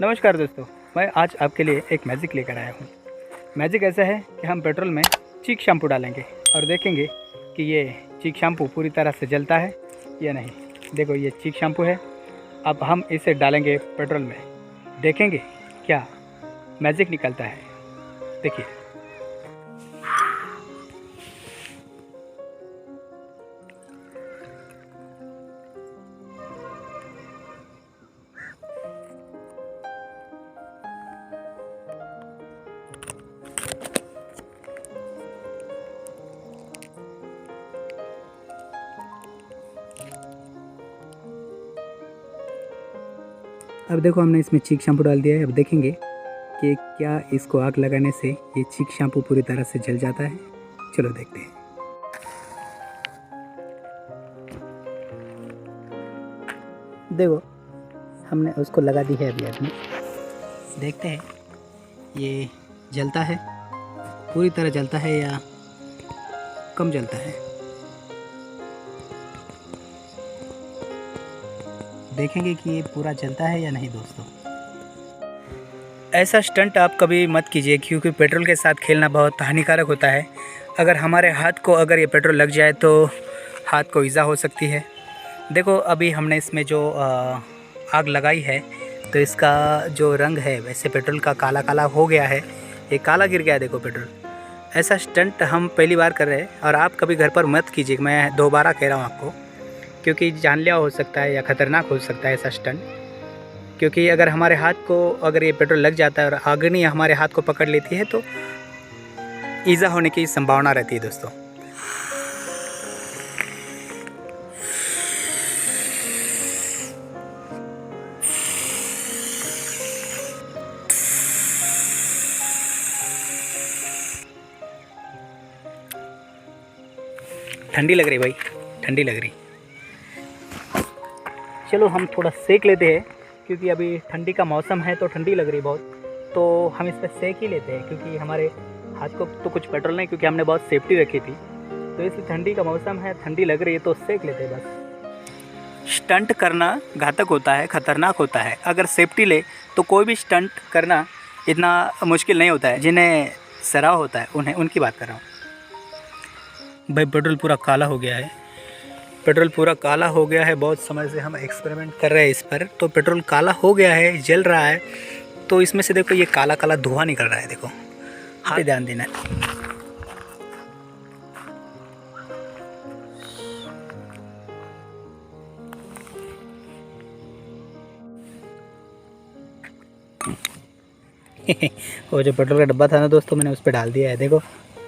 नमस्कार दोस्तों, मैं आज आपके लिए एक मैजिक लेकर आया हूँ। मैजिक ऐसा है कि हम पेट्रोल में चीक शैम्पू डालेंगे और देखेंगे कि ये चीक शैम्पू पूरी तरह से जलता है या नहीं। देखो ये चीक शैम्पू है। अब हम इसे डालेंगे पेट्रोल में, देखेंगे क्या मैजिक निकलता है। देखिए, अब देखो हमने इसमें चीक शैम्पू डाल दिया है। अब देखेंगे कि क्या इसको आग लगाने से ये चीक शैम्पू पूरी तरह से जल जाता है। चलो देखते हैं। देखो हमने उसको लगा दी है अभी आग में, देखते हैं ये जलता है, पूरी तरह जलता है या कम जलता है। देखेंगे कि ये पूरा जलता है या नहीं। दोस्तों, ऐसा स्टंट आप कभी मत कीजिए, क्योंकि पेट्रोल के साथ खेलना बहुत हानिकारक होता है। अगर हमारे हाथ को अगर ये पेट्रोल लग जाए तो हाथ को ईजा हो सकती है। देखो अभी हमने इसमें जो आग लगाई है तो इसका जो रंग है वैसे पेट्रोल का काला काला हो गया है, ये काला गिर गया है। देखो पेट्रोल, ऐसा स्टंट हम पहली बार कर रहे हैं और आप कभी घर पर मत कीजिए। मैं दोबारा कह रहा हूँ आपको, क्योंकि जानलेवा हो सकता है या ख़तरनाक हो सकता है ऐसा स्टंट। क्योंकि अगर हमारे हाथ को अगर ये पेट्रोल लग जाता है और अग्नि हमारे हाथ को पकड़ लेती है तो ईजा होने की संभावना रहती है। दोस्तों, ठंडी लग रही भाई, ठंडी लग रही। चलो हम थोड़ा सेक लेते हैं, क्योंकि अभी ठंडी का मौसम है तो ठंडी लग रही बहुत, तो हम इस पर सेक ही लेते हैं। क्योंकि हमारे हाथ को तो कुछ पेट्रोल नहीं, क्योंकि हमने बहुत सेफ्टी रखी थी, तो इसलिए ठंडी का मौसम है, ठंडी लग रही है तो सेक लेते हैं बस। स्टंट करना घातक होता है, ख़तरनाक होता है। अगर सेफ्टी ले तो कोई भी स्टंट करना इतना मुश्किल नहीं होता है। जिन्हें सराव होता है उनकी बात कर रहा हूँ। भाई पेट्रोल पूरा काला हो गया है, पेट्रोल पूरा काला हो गया है। बहुत समय से हम एक्सपेरिमेंट कर रहे हैं इस पर, तो पेट्रोल काला हो गया है, जल रहा है। तो इसमें से देखो ये काला काला धुआं निकल रहा है। देखो, हाँ ध्यान देना है। वो जो पेट्रोल का डब्बा था ना दोस्तों, मैंने उस पर डाल दिया है। देखो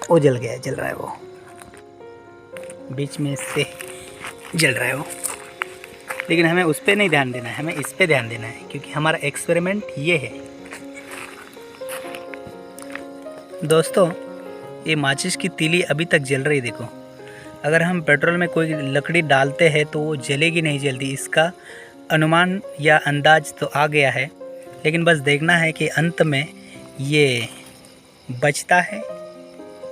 वो जल गया है, जल रहा है, वो बीच में से जल रहा है वो। लेकिन हमें उस पर नहीं ध्यान देना है, हमें इस पे ध्यान देना है, क्योंकि हमारा एक्सपेरिमेंट ये है। दोस्तों, ये माचिस की तीली अभी तक जल रही। देखो, अगर हम पेट्रोल में कोई लकड़ी डालते हैं तो वो जलेगी नहीं जल्दी। इसका अनुमान या अंदाज तो आ गया है, लेकिन बस देखना है कि अंत में ये बचता है,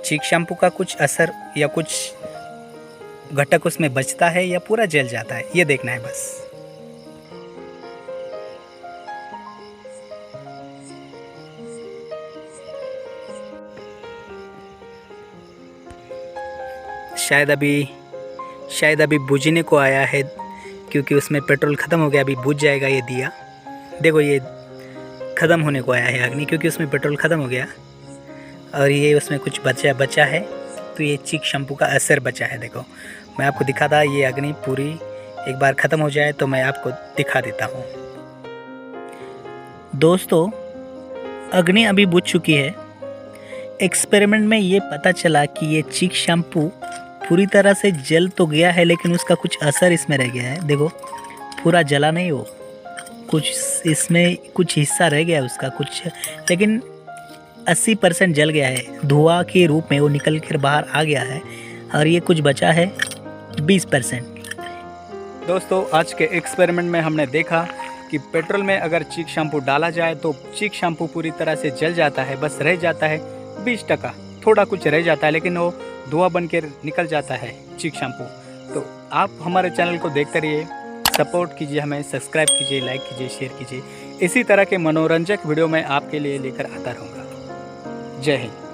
चीक शैम्पू का कुछ असर या कुछ घटक उसमें बचता है या पूरा जल जाता है, ये देखना है बस। शायद अभी बुझने को आया है, क्योंकि उसमें पेट्रोल ख़त्म हो गया। अभी बुझ जाएगा ये दिया। देखो ये ख़त्म होने को आया है अग्नि, क्योंकि उसमें पेट्रोल ख़त्म हो गया और ये उसमें कुछ बचा है, तो ये चीक शैम्पू का असर बचा है। देखो मैं आपको दिखाता, ये अग्नि पूरी एक बार ख़त्म हो जाए तो मैं आपको दिखा देता हूँ। दोस्तों, अग्नि अभी बुझ चुकी है। एक्सपेरिमेंट में ये पता चला कि ये चीक शैम्पू पूरी तरह से जल तो गया है, लेकिन उसका कुछ असर इसमें रह गया है। देखो पूरा जला नहीं, वो कुछ इसमें कुछ हिस्सा रह गया उसका कुछ, लेकिन 80% जल गया है। धुआं के रूप में वो निकल कर बाहर आ गया है और ये कुछ बचा है 20%। दोस्तों, आज के एक्सपेरिमेंट में हमने देखा कि पेट्रोल में अगर चीक शैम्पू डाला जाए तो चीक शैम्पू पूरी तरह से जल जाता है, बस रह जाता है 20%, थोड़ा कुछ रह जाता है, लेकिन वो धुआं बन के निकल जाता है चीक शैम्पू। तो आप हमारे चैनल को देखते रहिए, सपोर्ट कीजिए, हमें सब्सक्राइब कीजिए, लाइक कीजिए, शेयर कीजिए। इसी तरह के मनोरंजक वीडियो मैं आपके लिए लेकर आता रहूँगा। जय हिंद।